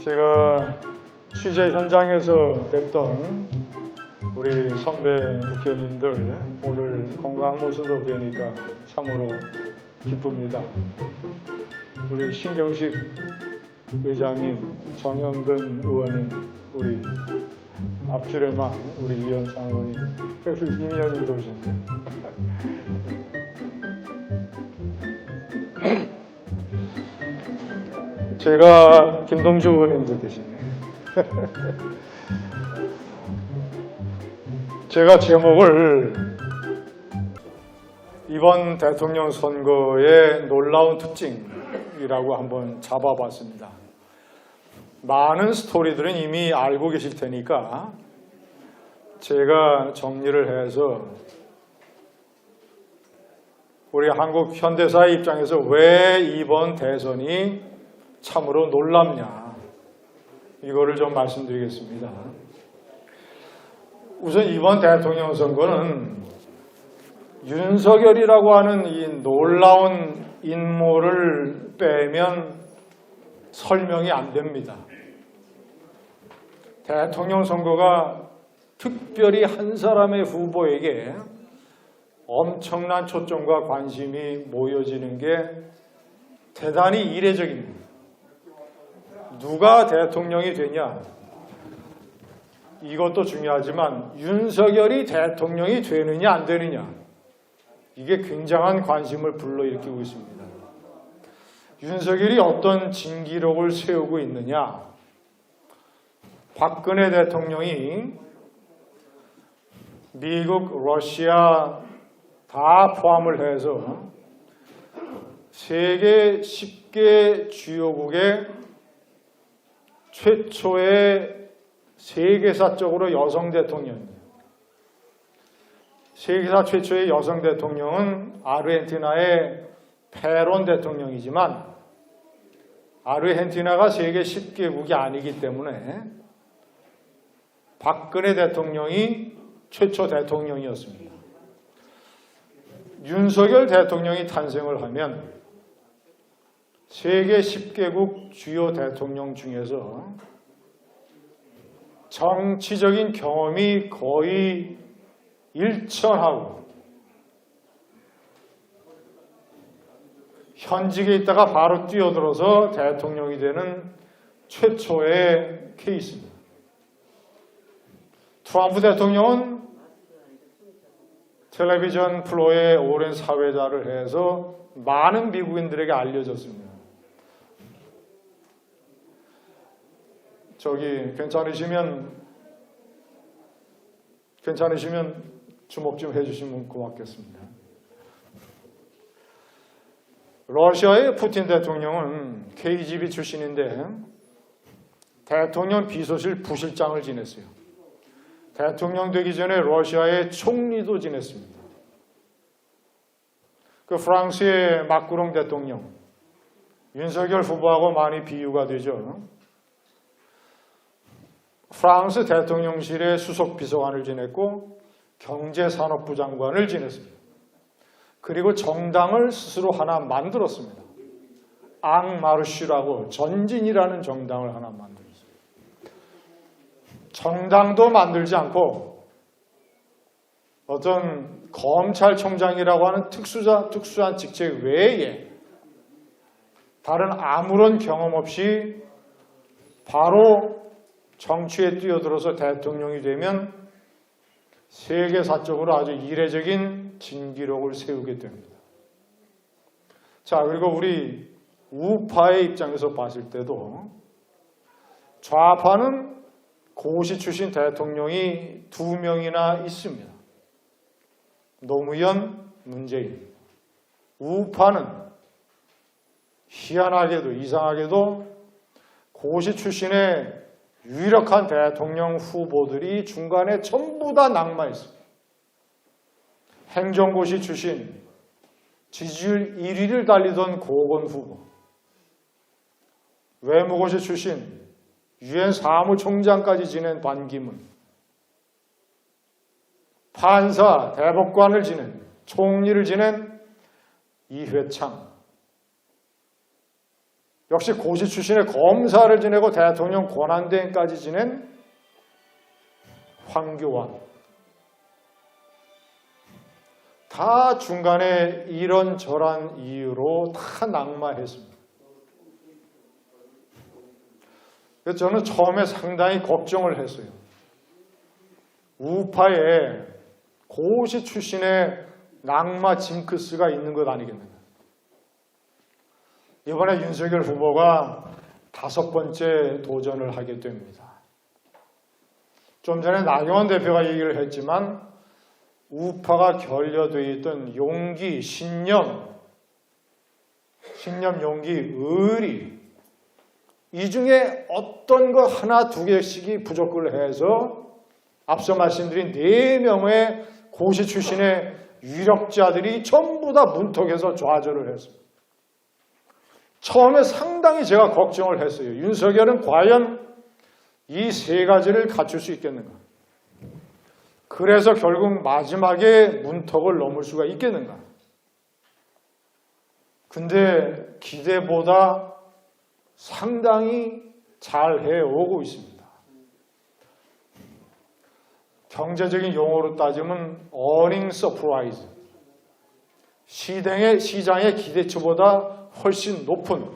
제가 취재 현장에서 뵙던 우리 선배 국회의원님들 오늘 건강한 모습으로 뵈니까 참으로 기쁩니다. 우리 신경식 의장님, 정영근 의원님, 우리 앞줄에만 우리 이현상 의원님, 그래서 임 의원님도 오셨네요. 제가 김동주 의원님도 계시네요. 제가 제목을 이번 대통령 선거의 놀라운 특징이라고 한번 잡아봤습니다. 많은 스토리들은 이미 알고 계실 테니까 제가 정리를 해서 우리 한국 현대사의 입장에서 왜 이번 대선이 참으로 놀랍냐, 이거를 좀 말씀드리겠습니다. 우선 이번 대통령 선거는 윤석열이라고 하는 이 놀라운 인물을 빼면 설명이 안 됩니다. 대통령 선거가 특별히 한 사람의 후보에게 엄청난 초점과 관심이 모여지는 게 대단히 이례적입니다. 누가 대통령이 되냐, 이것도 중요하지만 윤석열이 대통령이 되느냐 안 되느냐, 이게 굉장한 관심을 불러일으키고 있습니다. 윤석열이 어떤 진기록을 세우고 있느냐, 박근혜 대통령이 미국, 러시아 다 포함을 해서 세계 10개 주요국의 최초의 세계사적으로 여성 대통령입니다. 세계사 최초의 여성 대통령은 아르헨티나의 페론 대통령이지만 아르헨티나가 세계 10개국이 아니기 때문에 박근혜 대통령이 최초 대통령이었습니다. 윤석열 대통령이 탄생을 하면 세계 10개국 주요 대통령 중에서 정치적인 경험이 거의 일천하고 현직에 있다가 바로 뛰어들어서 대통령이 되는 최초의 케이스입니다. 트럼프 대통령은 텔레비전 플로의 오랜 사회자를 해서 많은 미국인들에게 알려졌습니다. 저기 괜찮으시면 주목 좀 해주시면 고맙겠습니다. 러시아의 푸틴 대통령은 KGB 출신인데 대통령 비서실 부실장을 지냈어요. 대통령 되기 전에 러시아의 총리도 지냈습니다. 그 프랑스의 마크롱 대통령, 윤석열 후보하고 많이 비유가 되죠. 프랑스 대통령실의 수석 비서관을 지냈고 경제산업부 장관을 지냈습니다. 그리고 정당을 스스로 하나 만들었습니다. 앙마르슈라고 전진이라는 정당을 하나 만들었습니다. 정당도 만들지 않고 어떤 검찰총장이라고 하는 특수한 직책 외에 다른 아무런 경험 없이 바로 정치에 뛰어들어서 대통령이 되면 세계사적으로 아주 이례적인 진기록을 세우게 됩니다. 자, 그리고 우리 우파의 입장에서 봤을 때도 좌파는 고시 출신 대통령이 2명이나 있습니다. 노무현, 문재인. 우파는 희한하게도 이상하게도 고시 출신의 유력한 대통령 후보들이 중간에 전부 다 낙마했습니다. 행정고시 출신 지지율 1위를 달리던 고건 후보, 외무고시 출신 유엔 사무총장까지 지낸 반기문, 판사, 대법관을 지낸, 총리를 지낸 이회창, 역시 고시 출신의 검사를 지내고 대통령 권한대행까지 지낸 황교안, 다 중간에 이런저런 이유로 다 낙마했습니다. 그래서 저는 처음에 상당히 걱정을 했어요. 우파에 고시 출신의 낙마 징크스가 있는 것 아니겠는가. 이번에 윤석열 후보가 5번째 도전을 하게 됩니다. 좀 전에 나경원 대표가 얘기를 했지만 우파가 결여되어 있던 용기, 신념, 용기, 의리, 이 중에 어떤 거 하나 두 개씩이 부족을 해서 앞서 말씀드린 4명의 고시 출신의 유력자들이 전부 다 문턱에서 좌절을 했습니다. 처음에 상당히 제가 걱정을 했어요. 윤석열은 과연 이 3가지를 갖출 수 있겠는가? 그래서 결국 마지막에 문턱을 넘을 수가 있겠는가? 근데 기대보다 상당히 잘 해오고 있습니다. 경제적인 용어로 따지면 earning surprise. 시장의 기대치보다 훨씬 높은,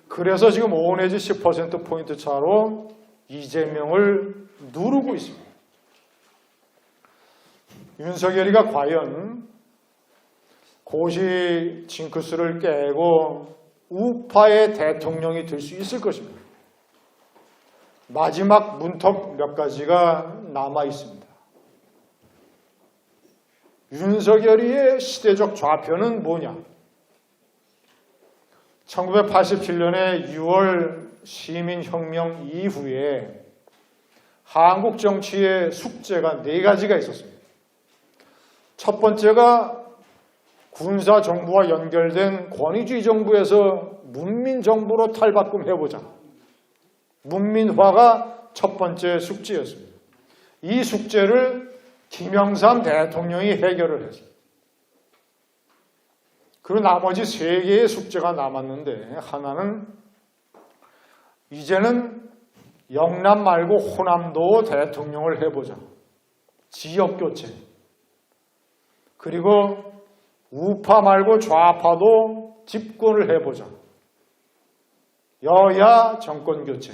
그래서 지금 5 내지 10%포인트 차로 이재명을 누르고 있습니다. 윤석열이가 과연 고시 징크스를 깨고 우파의 대통령이 될 수 있을 것입니다. 마지막 문턱 몇 가지가 남아 있습니다. 윤석열이의 시대적 좌표는 뭐냐? 1987년에 6월 시민혁명 이후에 한국 정치의 숙제가 4가지가 있었습니다. 첫 번째가 군사정부와 연결된 권위주의 정부에서 문민정부로 탈바꿈해보자. 문민화가 첫 번째 숙제였습니다. 이 숙제를 김영삼 대통령이 해결을 했습니다. 그리고 나머지 3개의 숙제가 남았는데, 하나는 이제는 영남 말고 호남도 대통령을 해보자. 지역교체. 그리고 우파 말고 좌파도 집권을 해보자. 여야 정권교체.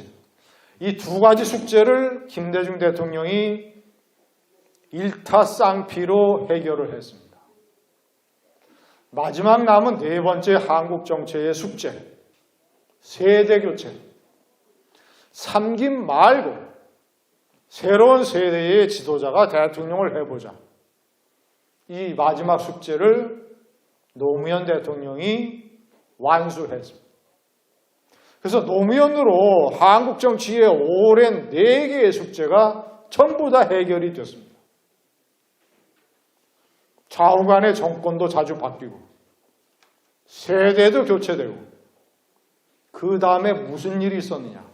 이 2가지 숙제를 김대중 대통령이 일타쌍피로 해결을 했습니다. 마지막 남은 4번째 한국 정치의 숙제, 세대교체. 3김 말고 새로운 세대의 지도자가 대통령을 해보자. 이 마지막 숙제를 노무현 대통령이 완수했습니다. 그래서 노무현으로 한국 정치의 오랜 4개의 숙제가 전부 다 해결이 됐습니다. 좌우 간의 정권도 자주 바뀌고 세대도 교체되고, 그 다음에 무슨 일이 있었느냐?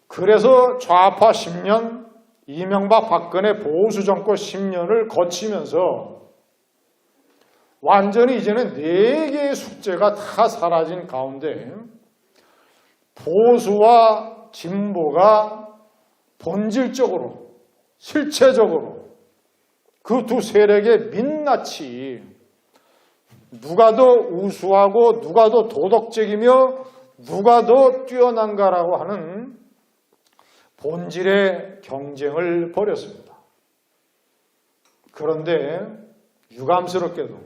그래서 좌파 10년, 이명박 박근혜 보수 정권 10년을 거치면서 완전히 이제는 4개의 숙제가 다 사라진 가운데 보수와 진보가 본질적으로, 실체적으로 그 두 세력의 민낯이 누가 더 우수하고 누가 더 도덕적이며 누가 더 뛰어난가라고 하는 본질의 경쟁을 벌였습니다. 그런데 유감스럽게도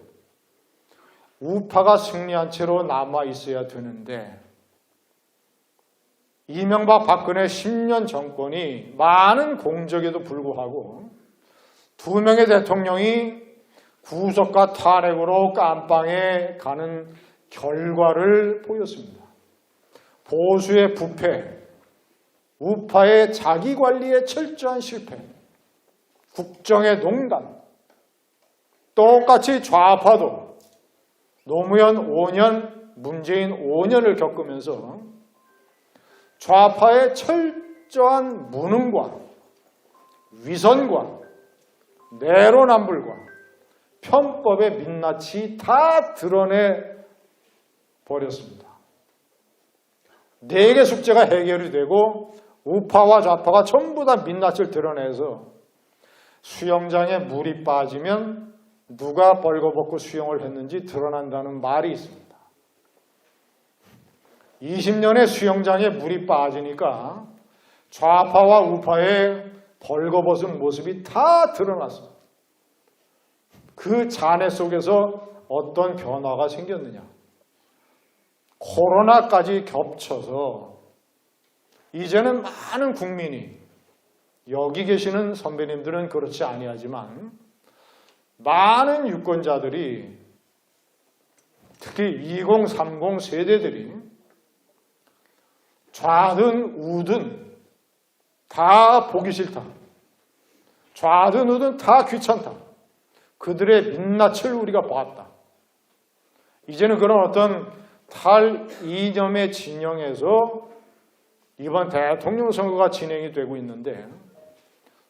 우파가 승리한 채로 남아 있어야 되는데, 이명박 박근혜 10년 정권이 많은 공적에도 불구하고 2명의 대통령이 구속과 탄핵으로 깜빵에 가는 결과를 보였습니다. 보수의 부패, 우파의 자기관리의 철저한 실패, 국정의 농단, 똑같이 좌파도 노무현 5년, 문재인 5년을 겪으면서 좌파의 철저한 무능과 위선과 내로남불과 편법의 민낯이 다 드러내 버렸습니다. 4개 숙제가 해결이 되고 우파와 좌파가 전부 다 민낯을 드러내서 수영장에 물이 빠지면 누가 벌거벗고 수영을 했는지 드러난다는 말이 있습니다. 20년의 수영장에 물이 빠지니까 좌파와 우파의 벌거벗은 모습이 다 드러났습니다. 그 잔해 속에서 어떤 변화가 생겼느냐? 코로나까지 겹쳐서 이제는 많은 국민이, 여기 계시는 선배님들은 그렇지 아니하지만 많은 유권자들이, 특히 2030 세대들이 좌든 우든 다 보기 싫다, 좌든 우든 다 귀찮다, 그들의 민낯을 우리가 봤다. 이제는 그런 어떤 탈이념의 진영에서 이번 대통령 선거가 진행이 되고 있는데,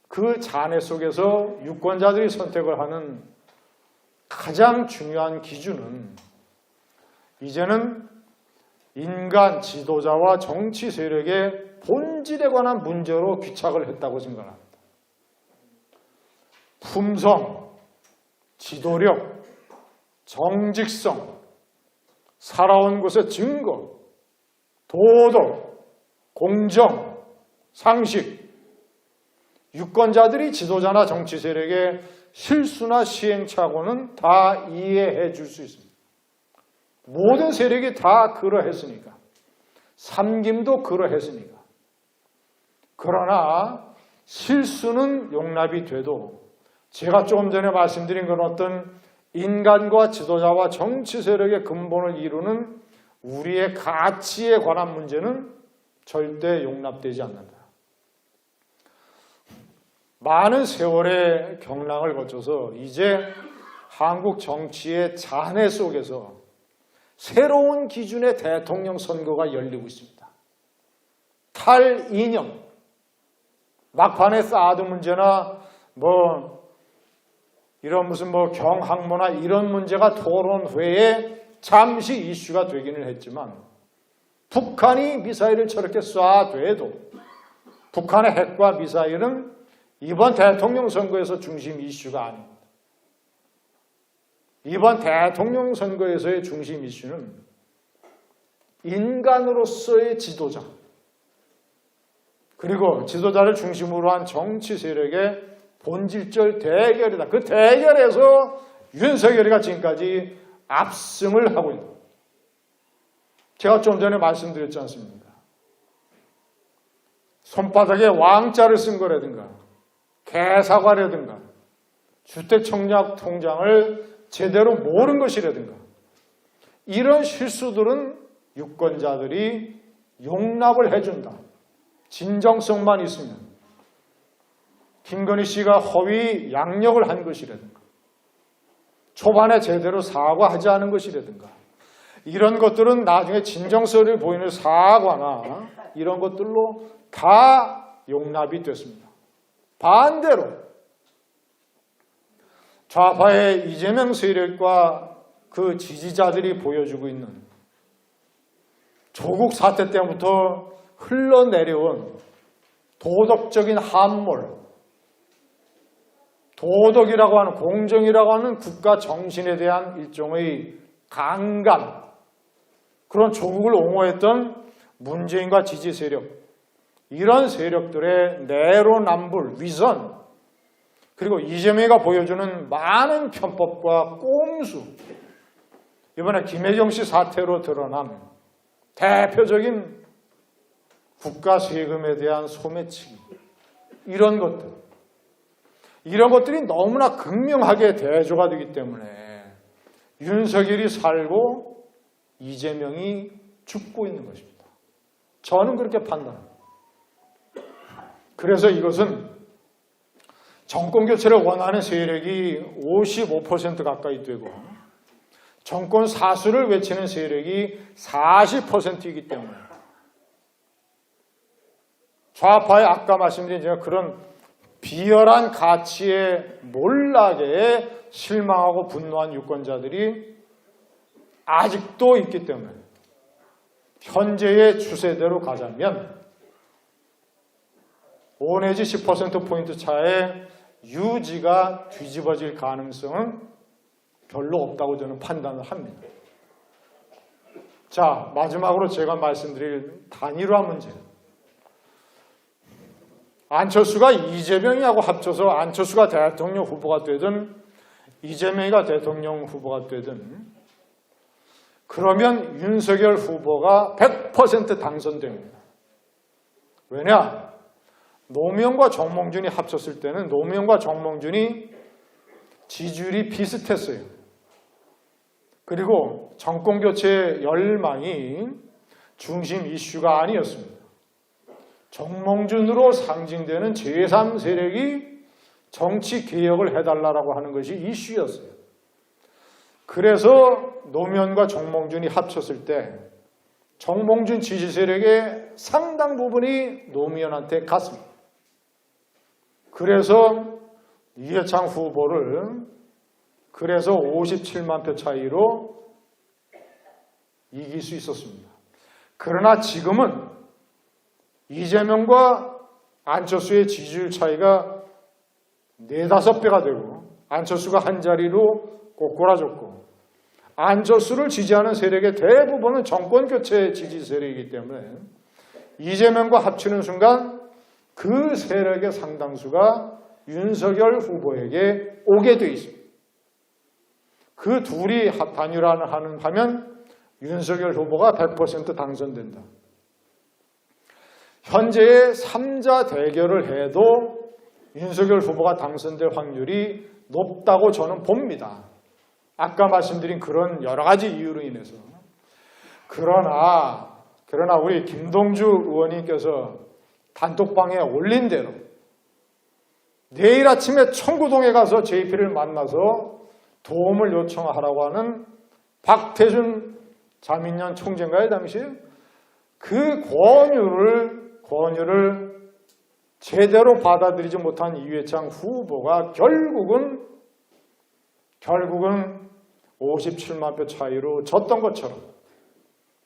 그 잔해 속에서 유권자들이 선택을 하는 가장 중요한 기준은 이제는 인간 지도자와 정치 세력의 본질에 관한 문제로 귀착을 했다고 생각합니다. 품성, 지도력, 정직성, 살아온 곳의 증거, 도덕, 공정, 상식, 유권자들이 지도자나 정치 세력의 실수나 시행착오는 다 이해해 줄 수 있습니다. 모든 세력이 다 그러했으니까, 삼김도 그러했으니까. 그러나 실수는 용납이 돼도 제가 조금 전에 말씀드린 그런 어떤 인간과 지도자와 정치 세력의 근본을 이루는 우리의 가치에 관한 문제는 절대 용납되지 않는다. 많은 세월의 경랑을 거쳐서 이제 한국 정치의 잔해 속에서 새로운 기준의 대통령 선거가 열리고 있습니다. 탈이념, 막판에 사드 문제나 이런 무슨 경항모나 이런 문제가 토론회에 잠시 이슈가 되기는 했지만, 북한이 미사일을 저렇게 쏴대도 북한의 핵과 미사일은 이번 대통령 선거에서 중심 이슈가 아닙니다. 이번 대통령 선거에서의 중심 이슈는 인간으로서의 지도자, 그리고 지도자를 중심으로 한 정치 세력의 본질적 대결이다. 그 대결에서 윤석열이가 지금까지 압승을 하고 있다. 제가 좀 전에 말씀드렸지 않습니까? 손바닥에 왕자를 쓴 거라든가 개사과라든가 주택청약 통장을 제대로 모른 것이라든가 이런 실수들은 유권자들이 용납을 해준다. 진정성만 있으면. 김건희 씨가 허위 양력을 한 것이라든가 초반에 제대로 사과하지 않은 것이라든가 이런 것들은 나중에 진정성을 보이는 사과나 이런 것들로 다 용납이 됐습니다. 반대로 좌파의 이재명 세력과 그 지지자들이 보여주고 있는 조국 사태 때부터 흘러내려온 도덕적인 함몰, 도덕이라고 하는, 공정이라고 하는 국가 정신에 대한 일종의 강간, 그런 조국을 옹호했던 문재인과 지지 세력, 이런 세력들의 내로남불, 위선, 그리고 이재명이가 보여주는 많은 편법과 꼼수, 이번에 김혜경 씨 사태로 드러난 대표적인 국가 세금에 대한 소매치기, 이런 것들이 너무나 극명하게 대조가 되기 때문에 윤석열이 살고 이재명이 죽고 있는 것입니다. 저는 그렇게 판단합니다. 그래서 이것은 정권교체를 원하는 세력이 55% 가까이 되고 정권 사수를 외치는 세력이 40%이기 때문에 좌파의 아까 말씀드린 제가 그런 비열한 가치의 몰락에 실망하고 분노한 유권자들이 아직도 있기 때문에 현재의 추세대로 가자면 5 내지 10%포인트 차의 유지가 뒤집어질 가능성은 별로 없다고 저는 판단을 합니다. 자, 마지막으로 제가 말씀드릴 단일화 문제. 안철수가 이재명이하고 합쳐서 안철수가 대통령 후보가 되든 이재명이가 대통령 후보가 되든 그러면 윤석열 후보가 100% 당선됩니다. 왜냐? 노무현과 정몽준이 합쳤을 때는 노무현과 정몽준이 지지율이 비슷했어요. 그리고 정권교체 열망이 중심 이슈가 아니었습니다. 정몽준으로 상징되는 제3세력이 정치개혁을 해달라고 하는 것이 이슈였어요. 그래서 노무현과 정몽준이 합쳤을 때 정몽준 지지세력의 상당 부분이 노무현한테 갔습니다. 그래서 이해창 후보를 57만 표 차이로 이길 수 있었습니다. 그러나 지금은 이재명과 안철수의 지지율 차이가 4-5배가 되고 안철수가 한 자리로 꼬꾸라졌고 안철수를 지지하는 세력의 대부분은 정권교체 지지 세력이기 때문에 이재명과 합치는 순간 그 세력의 상당수가 윤석열 후보에게 오게 돼 있습니다. 그 둘이 단일화를 하면 윤석열 후보가 100% 당선된다. 현재의 3자 대결을 해도 윤석열 후보가 당선될 확률이 높다고 저는 봅니다. 아까 말씀드린 그런 여러 가지 이유로 인해서. 그러나 우리 김동주 의원님께서 단톡방에 올린 대로 내일 아침에 청구동에 가서 JP를 만나서 도움을 요청하라고 하는 박태준 자민련 총재인가요, 당시에? 그 권유를 제대로 받아들이지 못한 이회창 후보가 결국은 57만 표 차이로 졌던 것처럼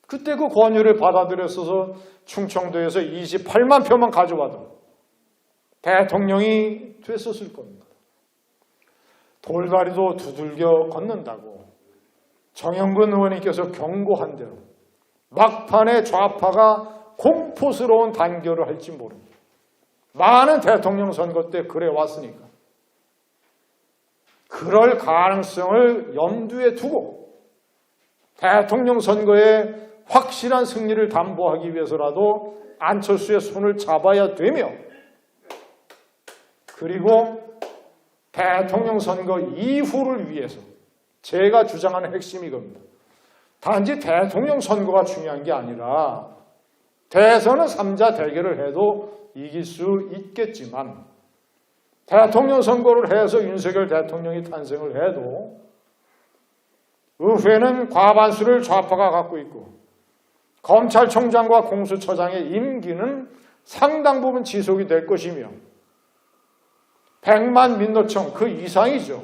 그때 그 권유를 받아들였어서 충청도에서 28만 표만 가져와도 대통령이 됐었을 겁니다. 돌다리도 두들겨 걷는다고 정영근 의원님께서 경고한 대로 막판에 좌파가 공포스러운 단결을 할지 모릅니다. 많은 대통령 선거 때 그래 왔으니까. 그럴 가능성을 염두에 두고 대통령 선거에 확실한 승리를 담보하기 위해서라도 안철수의 손을 잡아야 되며 그리고 대통령 선거 이후를 위해서 제가 주장하는 핵심이 이겁니다. 단지 대통령 선거가 중요한 게 아니라 대선은 3자 대결을 해도 이길 수 있겠지만 대통령 선거를 해서 윤석열 대통령이 탄생을 해도 의회는 과반수를 좌파가 갖고 있고 검찰총장과 공수처장의 임기는 상당 부분 지속이 될 것이며 100만 민노총 그 이상이죠.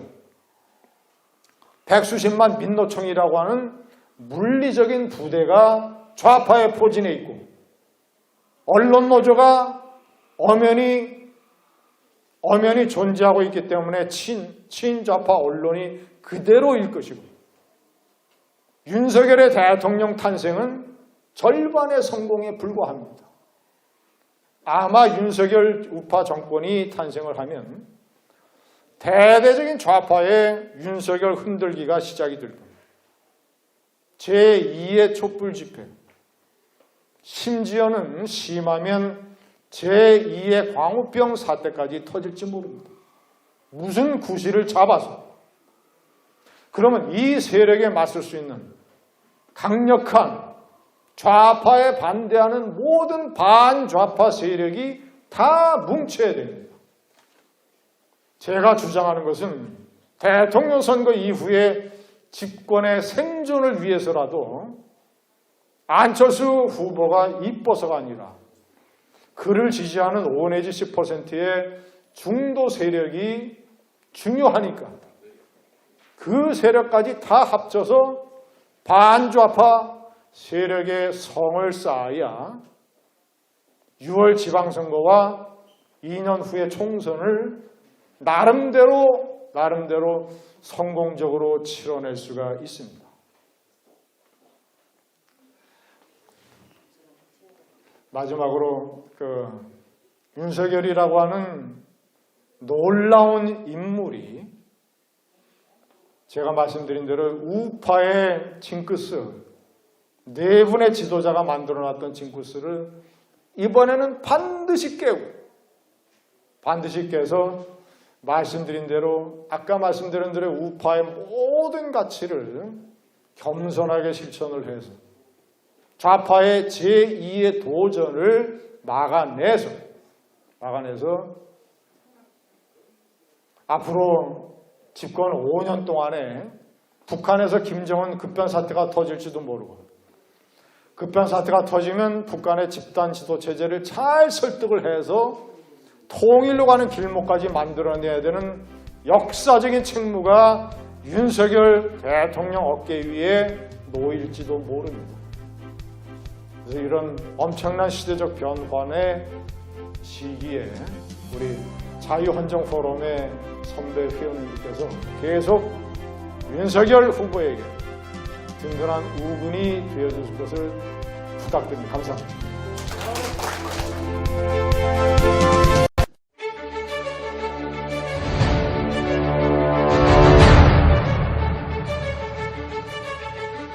100수십만 민노총이라고 하는 물리적인 부대가 좌파에 포진해 있고 언론노조가 엄연히 존재하고 있기 때문에 친좌파 언론이 그대로일 것이고 윤석열의 대통령 탄생은 절반의 성공에 불과합니다. 아마 윤석열 우파 정권이 탄생을 하면 대대적인 좌파의 윤석열 흔들기가 시작이 될 겁니다. 제2의 촛불 집회, 심지어는 심하면 제2의 광우병 사태까지 터질지 모릅니다. 무슨 구실을 잡아서. 그러면 이 세력에 맞설 수 있는 강력한 좌파에 반대하는 모든 반좌파 세력이 다 뭉쳐야 됩니다. 제가 주장하는 것은 대통령 선거 이후에 집권의 생존을 위해서라도 안철수 후보가 이뻐서가 아니라 그를 지지하는 5 내지 10%의 중도 세력이 중요하니까 그 세력까지 다 합쳐서 반좌파 세력의 성을 쌓아야 6월 지방선거와 2년 후의 총선을 나름대로 성공적으로 치러낼 수가 있습니다. 마지막으로 윤석열이라고 하는 놀라운 인물이 제가 말씀드린 대로 우파의 징크스, 네 분의 지도자가 만들어놨던 징크스를 이번에는 반드시 깨서 말씀드린 대로 아까 말씀드린 대로 우파의 모든 가치를 겸손하게 실천을 해서 좌파의 제2의 도전을 막아내서 앞으로 집권 5년 동안에 북한에서 김정은 급변 사태가 터질지도 모르고 급변 사태가 터지면 북한의 집단 지도 체제를 잘 설득을 해서 통일로 가는 길목까지 만들어내야 되는 역사적인 책무가 윤석열 대통령 어깨 위에 놓일지도 모릅니다. 그래서 이런 엄청난 시대적 변환의 시기에 우리 자유헌정포럼의 선배 회원님들께서 계속 윤석열 후보에게 든든한 우군이 되어주실 것을 부탁드립니다. 감사합니다.